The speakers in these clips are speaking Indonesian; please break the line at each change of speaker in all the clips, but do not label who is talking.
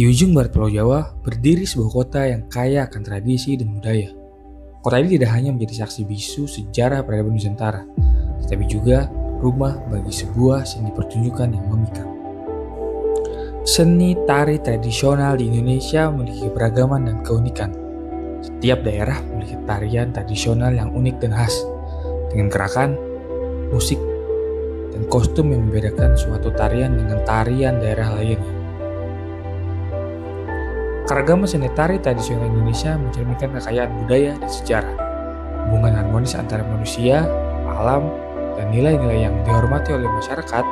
Di ujung barat Pulau Jawa, berdiri sebuah kota yang kaya akan tradisi dan budaya. Kota ini tidak hanya menjadi saksi bisu sejarah peradaban Nusantara, tetapi juga rumah bagi sebuah seni pertunjukan yang memikat. Seni tari tradisional di Indonesia memiliki keberagaman dan keunikan. Setiap daerah memiliki tarian tradisional yang unik dan khas, dengan gerakan, musik, dan kostum yang membedakan suatu tarian dengan tarian daerah lainnya. Keragaman seni tari tradisional Indonesia mencerminkan kekayaan budaya dan sejarah, hubungan harmonis antara manusia, alam, dan nilai-nilai yang dihormati oleh masyarakat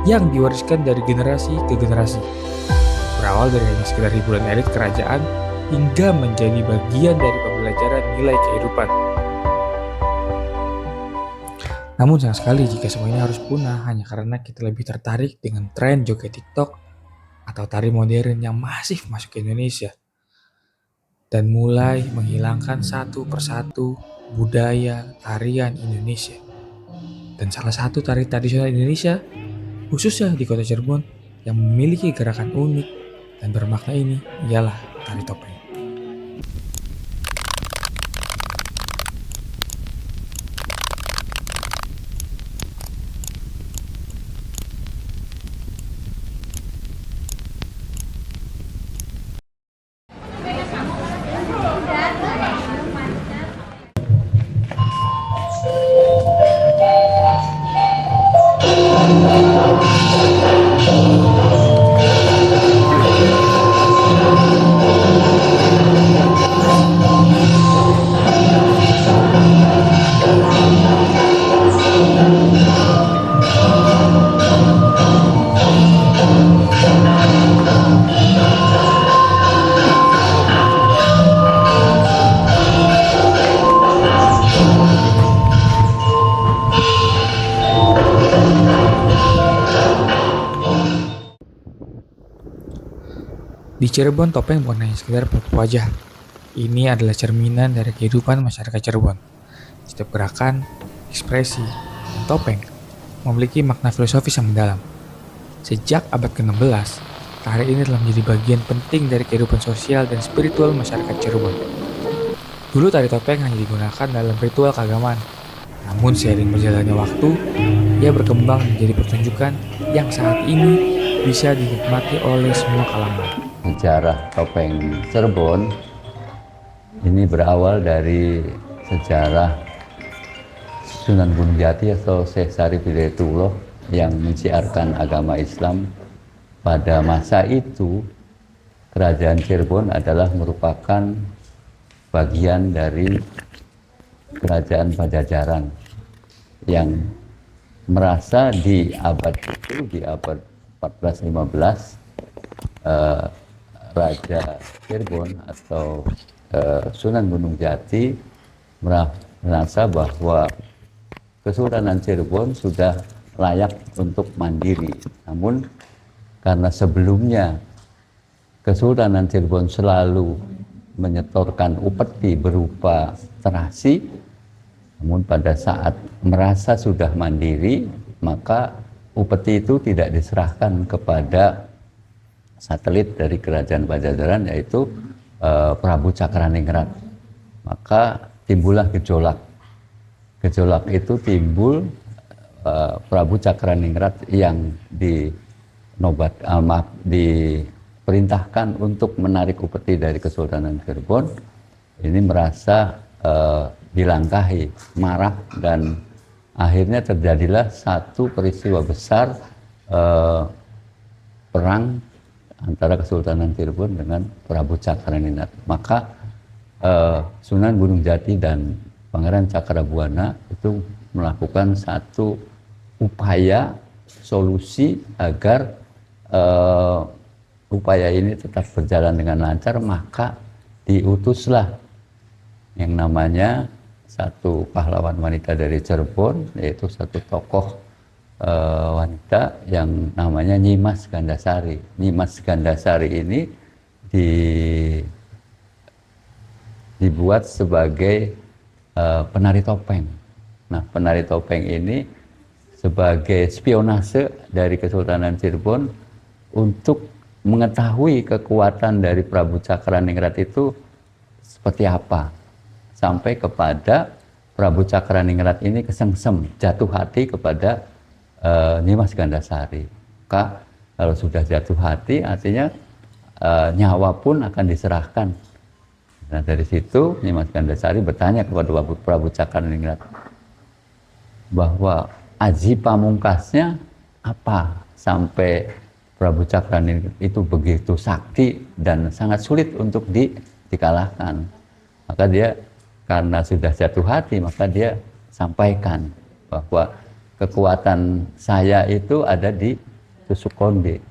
yang diwariskan dari generasi ke generasi. Berawal dari hanya sekedar hiburan elit kerajaan hingga menjadi bagian dari pembelajaran nilai kehidupan. Namun sayang sekali jika semua ini harus punah hanya karena kita lebih tertarik dengan tren joget TikTok atau tari modern yang masif masuk ke Indonesia dan mulai menghilangkan satu persatu budaya tarian Indonesia. Dan salah satu tari tradisional Indonesia, khususnya di kota Cirebon, yang memiliki gerakan unik dan bermakna ini ialah tari topeng. Di Cirebon, topeng bukan hanya sekedar penutup wajah. Ini adalah cerminan dari kehidupan masyarakat Cirebon. Setiap gerakan, ekspresi, dan topeng memiliki makna filosofis yang mendalam. Sejak abad ke-16, tari ini telah menjadi bagian penting dari kehidupan sosial dan spiritual masyarakat Cirebon. Dulu tari topeng hanya digunakan dalam ritual keagamaan. Namun seiring berjalannya waktu, ia berkembang menjadi pertunjukan yang saat ini bisa dinikmati oleh semua kalangan.
Sejarah topeng Cirebon ini berawal dari sejarah Sunan Gunung Jati atau Syekh Syarif Hidayatullah yang mensiarkan agama Islam. Pada masa itu, kerajaan Cirebon adalah merupakan bagian dari kerajaan Pajajaran yang merasa di abad itu, di abad 14-15, Raja Cirebon atau Sunan Gunung Jati merasa bahwa Kesultanan Cirebon sudah layak untuk mandiri. Namun karena sebelumnya Kesultanan Cirebon selalu menyetorkan upeti berupa terasi, namun pada saat merasa sudah mandiri, maka upeti itu tidak diserahkan kepada satelit dari kerajaan Pajajaran, yaitu Prabu Cakraningrat. Maka timbullah gejolak. Gejolak itu timbul Prabu Cakraningrat yang diperintahkan untuk menarik upeti dari Kesultanan Cirebon. Ini merasa dilangkahi, marah, dan akhirnya terjadilah satu peristiwa besar, perang antara Kesultanan Cirebon dengan Prabu Cakraningrat. Maka Sunan Gunung Jati dan Pangeran Cakrabuana itu melakukan satu upaya solusi agar upaya ini tetap berjalan dengan lancar. Maka diutuslah yang namanya satu pahlawan wanita dari Cirebon, yaitu satu tokoh wanita yang namanya Nyimas Gandasari. Nyimas Gandasari ini dibuat sebagai penari topeng. Nah, penari topeng ini sebagai spionase dari Kesultanan Cirebon untuk mengetahui kekuatan dari Prabu Cakraningrat itu seperti apa, sampai kepada Prabu Cakraningrat ini kesengsem, jatuh hati kepada Nimas Gandasari. Maka kalau sudah jatuh hati, artinya nyawa pun akan diserahkan. Nah dari situ Nimas Gandasari bertanya kepada Prabu Cakraningrat bahwa aji pamungkasnya apa sampai Prabu Cakraningrat itu begitu sakti dan sangat sulit untuk dikalahkan. Maka dia karena sudah jatuh hati, maka dia sampaikan bahwa kekuatan saya itu ada di tusuk konde.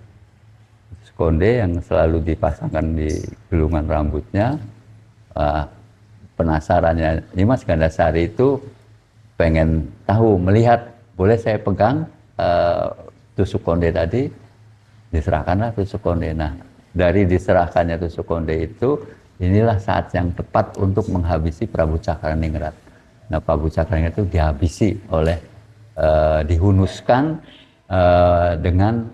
Tusuk konde yang selalu dipasangkan di gulungan rambutnya. Penasarannya Nimas Gandasari itu pengen tahu, melihat, boleh saya pegang tusuk konde tadi? Diserahkanlah tusuk konde. Nah, dari diserahkannya tusuk konde itu, inilah saat yang tepat untuk menghabisi Prabu Cakraningrat. Nah, Prabu Cakraningrat itu dihabisi oleh, dihunuskan dengan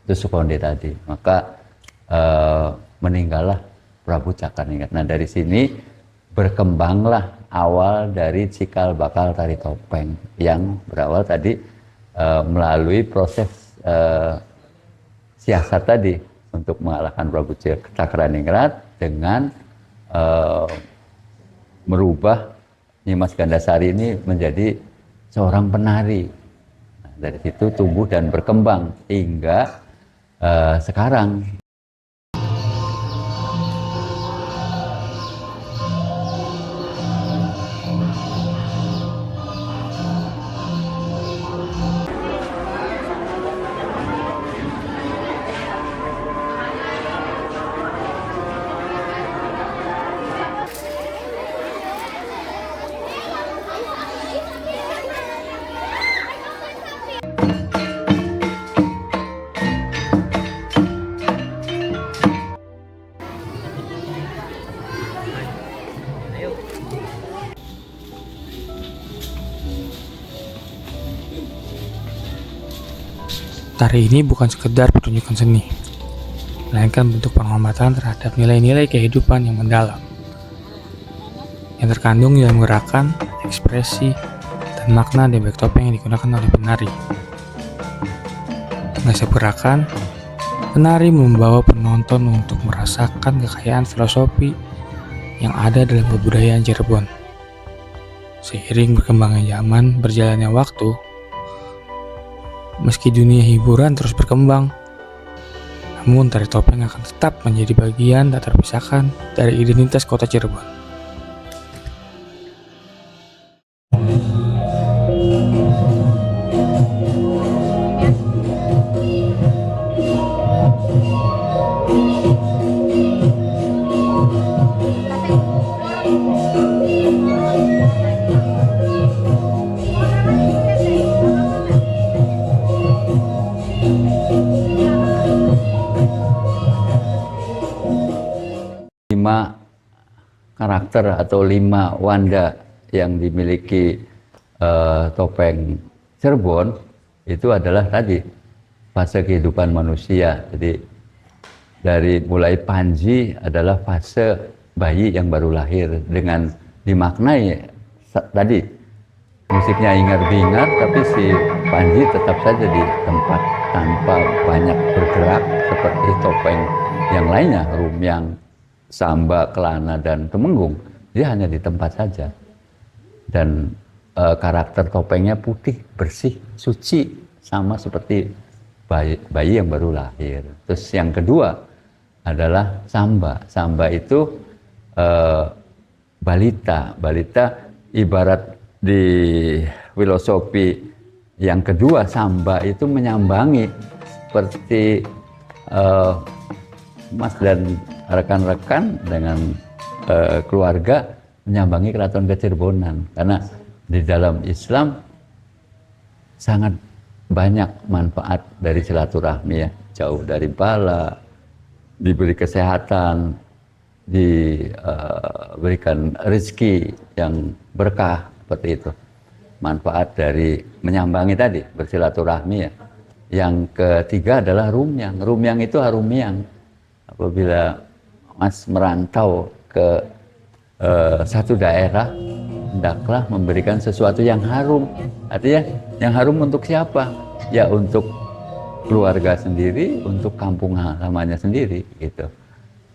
tusuk konde tadi. Maka meninggallah Prabu Cakraningrat. Nah, dari sini berkembanglah awal dari cikal bakal tari topeng yang berawal tadi melalui proses siasat tadi untuk mengalahkan Prabu Cakraningrat dengan merubah Nimas Gandasari ini menjadi seorang penari. Nah, dari situ tumbuh dan berkembang hingga sekarang.
Tari ini bukan sekedar pertunjukan seni, melainkan bentuk penghormatan terhadap nilai-nilai kehidupan yang mendalam, yang terkandung dalam gerakan, ekspresi, dan makna di balik topeng yang digunakan oleh penari. Dengan setiap gerakan, penari membawa penonton untuk merasakan kekayaan filosofi yang ada dalam kebudayaan Cirebon. Seiring berkembangnya zaman, berjalannya waktu, meski dunia hiburan terus berkembang, namun tari topeng akan tetap menjadi bagian tak terpisahkan dari identitas kota Cirebon.
Lima karakter atau 5 wanda yang dimiliki topeng Cirebon itu adalah tadi fase kehidupan manusia. Jadi dari mulai Panji adalah fase bayi yang baru lahir, dengan dimaknai tadi musiknya ingar-bingar, tapi si Panji tetap saja di tempat tanpa banyak bergerak seperti topeng yang lainnya, Rumyang, Samba, Kelana, dan Temenggung. Dia hanya di tempat saja. Dan karakter topengnya putih, bersih, suci, sama seperti bayi yang baru lahir. Terus yang kedua adalah Samba. Samba itu balita. Balita ibarat di filosofi yang kedua, Samba itu menyambangi seperti Mas dan rekan-rekan dengan keluarga menyambangi Keraton Kecirebonan, karena di dalam Islam sangat banyak manfaat dari silaturahmi, ya, jauh dari bala, diberi kesehatan, diberikan rezeki yang berkah, seperti itu. Manfaat dari menyambangi tadi, bersilaturahmi, ya, Yang ketiga adalah rumyang. Rumyang itu harumiang. Apabila Mas merantau ke satu daerah, hendaklah memberikan sesuatu yang harum. Artinya yang harum untuk siapa? Ya untuk keluarga sendiri, untuk kampung halamannya sendiri gitu.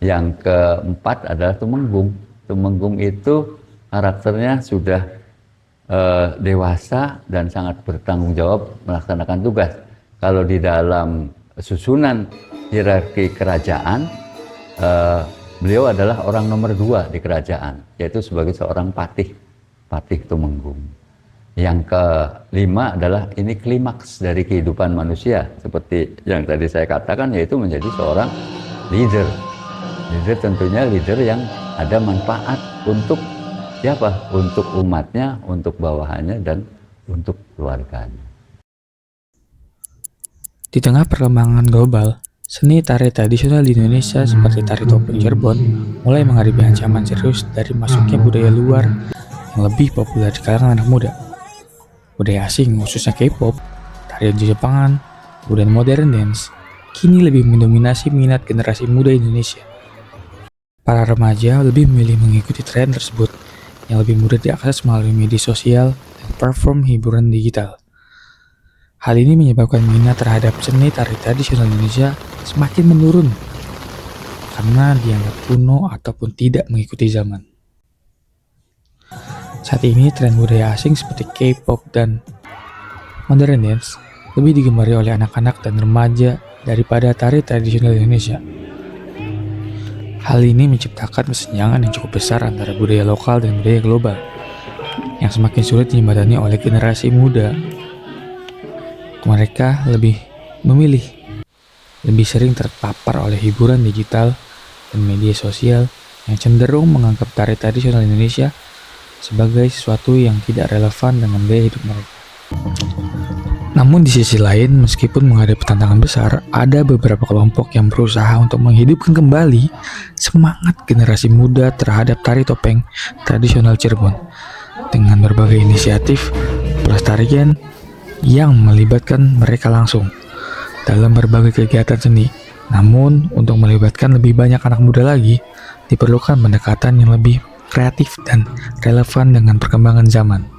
Yang keempat adalah tumenggung. Tumenggung itu karakternya sudah dewasa dan sangat bertanggung jawab melaksanakan tugas. Kalau di dalam susunan hierarki kerajaan, beliau adalah orang nomor 2 di kerajaan, yaitu sebagai seorang patih, patih tumenggung. Yang kelima adalah ini klimaks dari kehidupan manusia, seperti yang tadi saya katakan, yaitu menjadi seorang leader. Leader tentunya leader yang ada manfaat untuk siapa? Untuk umatnya, untuk bawahannya, dan untuk keluarganya.
Di tengah perkembangan global, seni tari tradisional di Indonesia seperti tari topeng Cirebon mulai menghadapi ancaman serius dari masuknya budaya luar yang lebih populer di kalangan anak muda. Budaya asing, khususnya K-pop, tarian Jepangan, budaya modern dance, kini lebih mendominasi minat generasi muda Indonesia. Para remaja lebih memilih mengikuti tren tersebut yang lebih mudah diakses melalui media sosial dan platform hiburan digital. Hal ini menyebabkan minat terhadap seni tari tradisional Indonesia semakin menurun karena dianggap kuno ataupun tidak mengikuti zaman. Saat ini tren budaya asing seperti K-pop dan modern dance lebih digemari oleh anak-anak dan remaja daripada tari tradisional Indonesia. Hal ini menciptakan kesenjangan yang cukup besar antara budaya lokal dan budaya global yang semakin sulit dijembatani oleh generasi muda. Mereka lebih sering terpapar oleh hiburan digital dan media sosial yang cenderung menganggap tari tradisional Indonesia sebagai sesuatu yang tidak relevan dengan gaya hidup mereka. Namun di sisi lain, meskipun menghadapi tantangan besar, ada beberapa kelompok yang berusaha untuk menghidupkan kembali semangat generasi muda terhadap tari topeng tradisional Cirebon dengan berbagai inisiatif pelestarian yang melibatkan mereka langsung dalam berbagai kegiatan seni. Namun, untuk melibatkan lebih banyak anak muda lagi, diperlukan pendekatan yang lebih kreatif dan relevan dengan perkembangan zaman.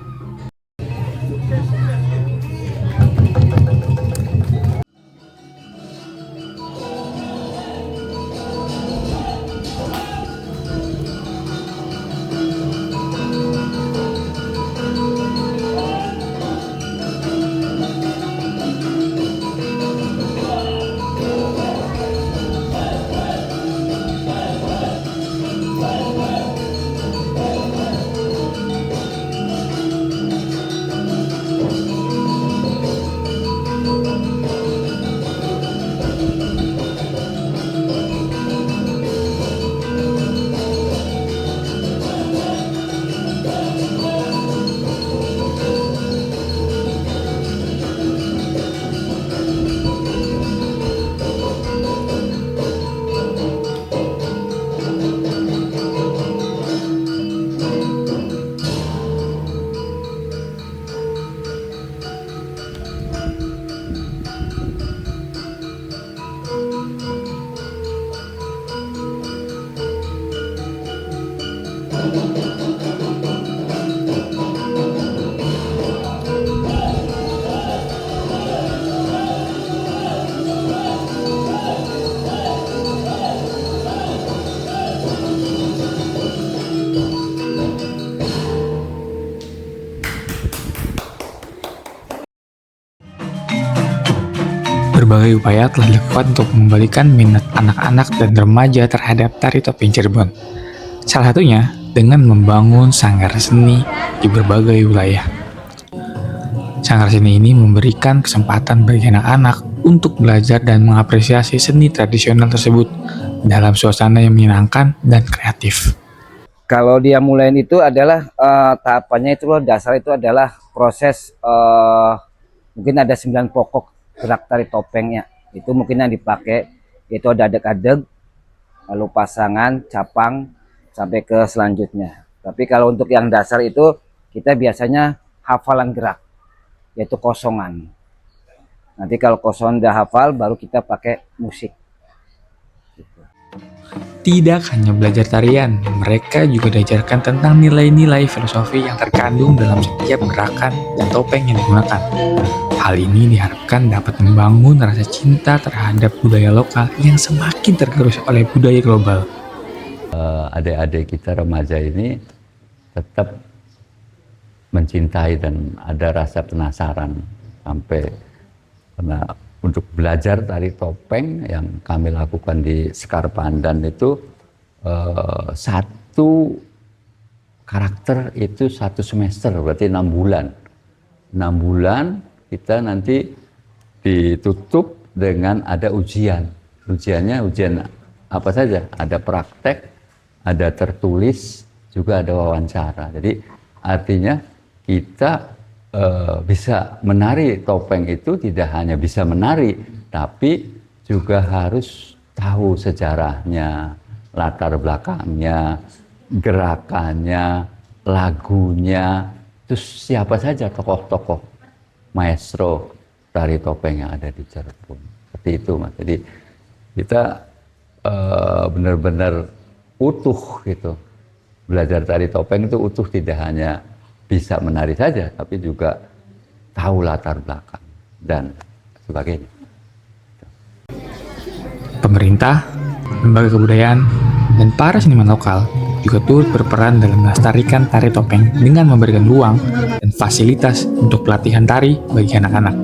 Berbagai upaya telah dilakukan untuk mengembalikan minat anak-anak dan remaja terhadap tari topeng Cirebon. Salah satunya dengan membangun sanggar seni di berbagai wilayah. Sanggar seni ini memberikan kesempatan bagi anak-anak untuk belajar dan mengapresiasi seni tradisional tersebut dalam suasana yang menyenangkan dan kreatif.
Kalau dia mulai itu adalah tahapannya itu loh, dasar itu adalah proses mungkin ada 9 pokok gerak tari topengnya. Itu mungkin yang dipakai, yaitu ada adeg-adeg, lalu pasangan, capang, sampai ke selanjutnya. Tapi kalau untuk yang dasar itu kita biasanya hafalan gerak, yaitu kosongan. Nanti kalau kosong udah hafal, baru kita pakai musik.
Tidak hanya belajar tarian, mereka juga diajarkan tentang nilai-nilai filosofi yang terkandung dalam setiap gerakan dan topeng yang digunakan. Hal ini diharapkan dapat membangun rasa cinta terhadap budaya lokal yang semakin tergerus oleh budaya global.
Adik-adik kita remaja ini tetap mencintai dan ada rasa penasaran sampai karena untuk belajar tari topeng yang kami lakukan di Sekar Pandan itu satu karakter itu 1 semester, berarti 6 bulan. 6 bulan kita nanti ditutup dengan ada ujian. Ujiannya ujian apa saja? Ada praktek, ada tertulis, juga ada wawancara. Jadi artinya kita bisa menari topeng itu tidak hanya bisa menari, tapi juga harus tahu sejarahnya, latar belakangnya, gerakannya, lagunya, terus siapa saja tokoh-tokoh maestro tari topeng yang ada di Cirebon. Seperti itu, Mas. Jadi kita benar-benar utuh gitu. Belajar tari topeng itu utuh, tidak hanya bisa menari saja, tapi juga tahu latar belakang dan sebagainya.
Pemerintah, lembaga kebudayaan, dan para seniman lokal juga turut berperan dalam melestarikan tari topeng dengan memberikan ruang dan fasilitas untuk pelatihan tari bagi anak-anak.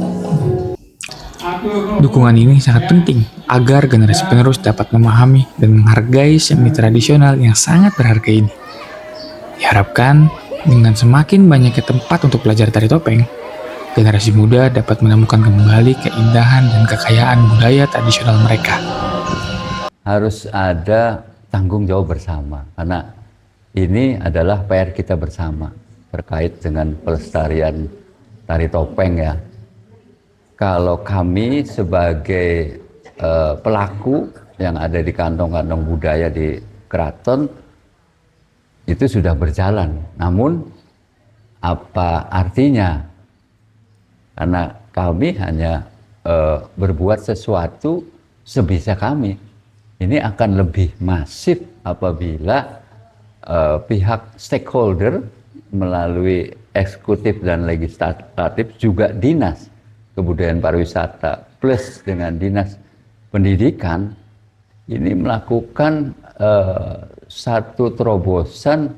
Dukungan ini sangat penting agar generasi penerus dapat memahami dan menghargai seni tradisional yang sangat berharga ini. Diharapkan dengan semakin banyaknya tempat untuk belajar tari topeng, generasi muda dapat menemukan kembali keindahan dan kekayaan budaya tradisional mereka.
Harus ada tanggung jawab bersama, karena ini adalah PR kita bersama terkait dengan pelestarian tari topeng ya. Kalau kami sebagai pelaku yang ada di kantong-kantong budaya di keraton, itu sudah berjalan. Namun apa artinya? Karena kami hanya berbuat sesuatu sebisa kami. Ini akan lebih masif apabila pihak stakeholder melalui eksekutif dan legislatif, juga dinas kebudayaan pariwisata plus dengan dinas pendidikan ini melakukan satu terobosan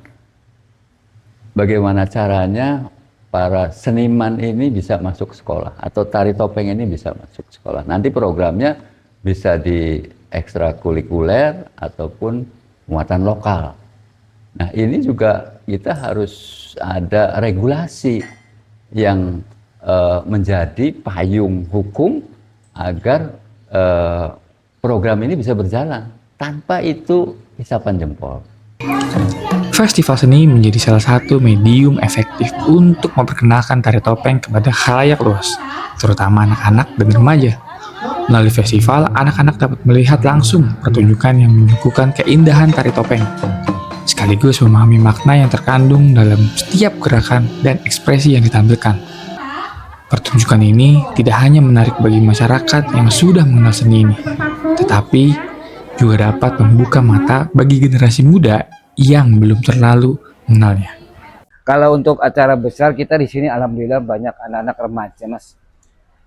bagaimana caranya para seniman ini bisa masuk sekolah atau tari topeng ini bisa masuk sekolah. Nanti programnya bisa di ekstrakurikuler ataupun muatan lokal. Nah, ini juga kita harus ada regulasi yang menjadi payung hukum agar program ini bisa berjalan. Tanpa itu isapan jempol.
Festival seni menjadi salah satu medium efektif untuk memperkenalkan tari topeng kepada khalayak luas, terutama anak-anak dan remaja. Melalui festival, anak-anak dapat melihat langsung pertunjukan yang menyuguhkan keindahan tari topeng, sekaligus memahami makna yang terkandung dalam setiap gerakan dan ekspresi yang ditampilkan. Pertunjukan ini tidak hanya menarik bagi masyarakat yang sudah mengenal seni ini, tetapi juga dapat membuka mata bagi generasi muda yang belum terlalu mengenalnya.
Kalau untuk acara besar kita di sini alhamdulillah banyak anak-anak remaja, Mas.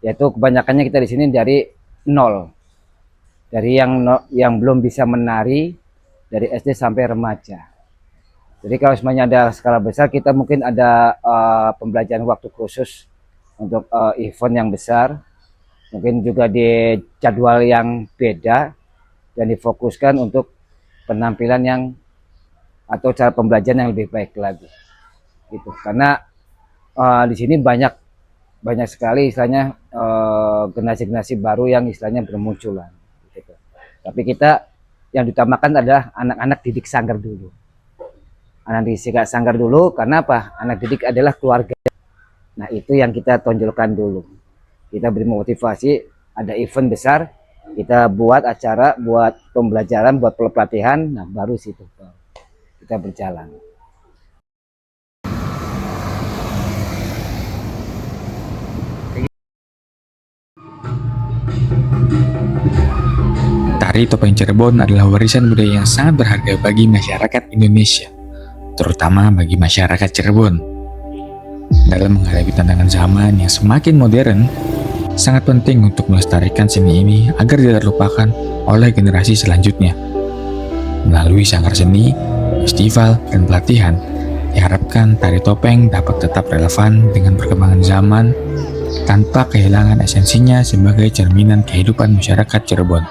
Yaitu kebanyakannya kita di sini dari nol. Dari yang belum bisa menari dari SD sampai remaja. Jadi kalau semuanya ada skala besar, kita mungkin ada pembelajaran waktu khusus untuk event yang besar. Mungkin juga di jadwal yang beda dan difokuskan untuk penampilan yang atau cara pembelajaran yang lebih baik lagi. Gitu. Karena di sini banyak sekali istilahnya generasi-generasi baru yang istilahnya bermunculan. Gitu. Tapi kita yang diutamakan adalah anak-anak didik sanggar dulu. Anak didik sanggar dulu, karena apa? Anak didik adalah keluarga. Nah, itu yang kita tonjolkan dulu. Kita beri motivasi, ada event besar, kita buat acara, buat pembelajaran, buat pelatihan, nah baru situ kita berjalan.
Tari topeng Cirebon adalah warisan budaya yang sangat berharga bagi masyarakat Indonesia, terutama bagi masyarakat Cirebon. Dalam menghadapi tantangan zaman yang semakin modern, sangat penting untuk melestarikan seni ini agar tidak terlupakan oleh generasi selanjutnya. Melalui sanggar seni, festival, dan pelatihan, diharapkan tari topeng dapat tetap relevan dengan perkembangan zaman tanpa kehilangan esensinya sebagai cerminan kehidupan masyarakat Cirebon.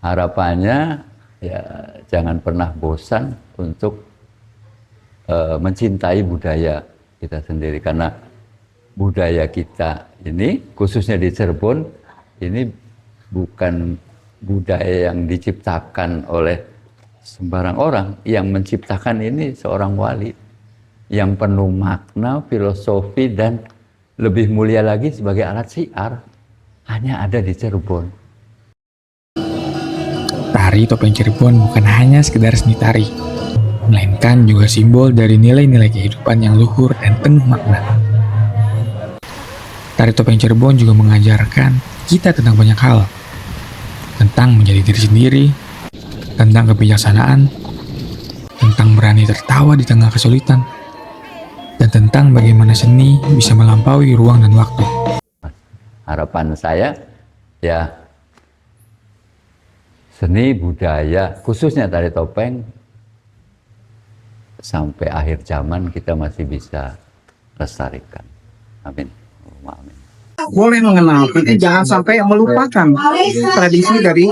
Harapannya ya jangan pernah bosan untuk mencintai budaya kita sendiri, karena budaya kita ini khususnya di Cirebon ini bukan budaya yang diciptakan oleh sembarang orang. Yang menciptakan ini seorang wali yang penuh makna, filosofi, dan lebih mulia lagi sebagai alat syiar hanya ada di Cirebon.
Tari topeng Cirebon bukan hanya sekedar seni tari, melainkan juga simbol dari nilai-nilai kehidupan yang luhur dan penuh makna. Tari topeng Cirebon juga mengajarkan kita tentang banyak hal, tentang menjadi diri sendiri, tentang kebijaksanaan, tentang berani tertawa di tengah kesulitan, dan tentang bagaimana seni bisa melampaui ruang dan waktu.
Harapan saya ya seni budaya khususnya tari topeng sampai akhir zaman kita masih bisa lestarikan. Amin. Amin.
Boleh mengenal, tapi jangan sampai melupakan tradisi dari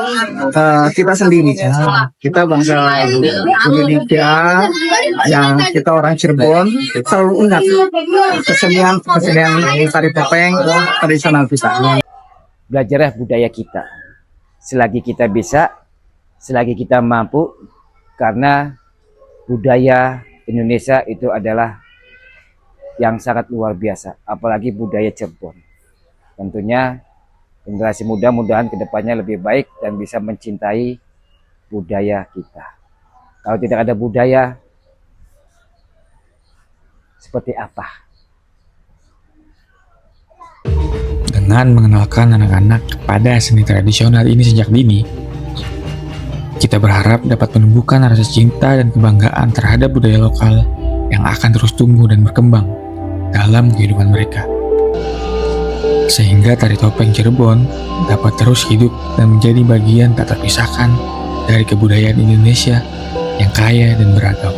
kita sendiri. Kita bangsa Indonesia, yang kita orang Cirebon, selalu ingat kesenian tari topeng tradisional kita.
Belajarlah budaya kita. Selagi kita bisa, selagi kita mampu, karena budaya Indonesia itu adalah yang sangat luar biasa, apalagi budaya Cirebon. Tentunya generasi muda mudahan kedepannya lebih baik dan bisa mencintai budaya kita. Kalau tidak ada budaya, seperti apa?
Dengan mengenalkan anak-anak kepada seni tradisional ini sejak dini, kita berharap dapat menumbuhkan rasa cinta dan kebanggaan terhadap budaya lokal yang akan terus tumbuh dan berkembang dalam kehidupan mereka. Sehingga tari topeng Cirebon dapat terus hidup dan menjadi bagian tak terpisahkan dari kebudayaan Indonesia yang kaya dan beragam.